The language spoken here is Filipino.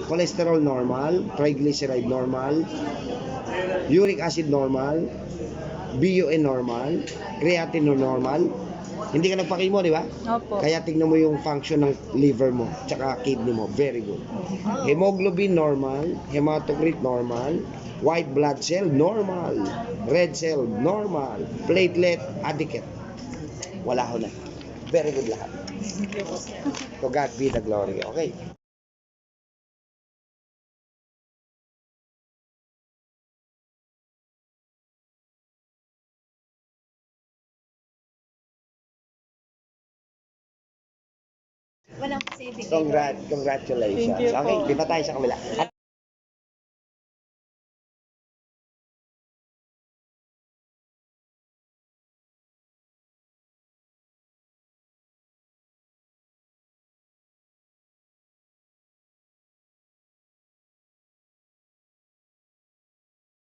cholesterol normal, triglyceride normal, uric acid normal, BUN normal, creatinine normal. Hindi ka nagpa-chemo, di ba? Opo. Kaya tignan mo yung function ng liver mo, tsaka kidney mo. Very good. Hemoglobin normal, hematocrit normal, white blood cell normal, red cell normal, platelet adequate. Wala ho na. Very good lahat. To God be the glory. Okay. Walang kasi ibigay. Congratulations. Thank you po. Okay, di ba tayo sa kabila?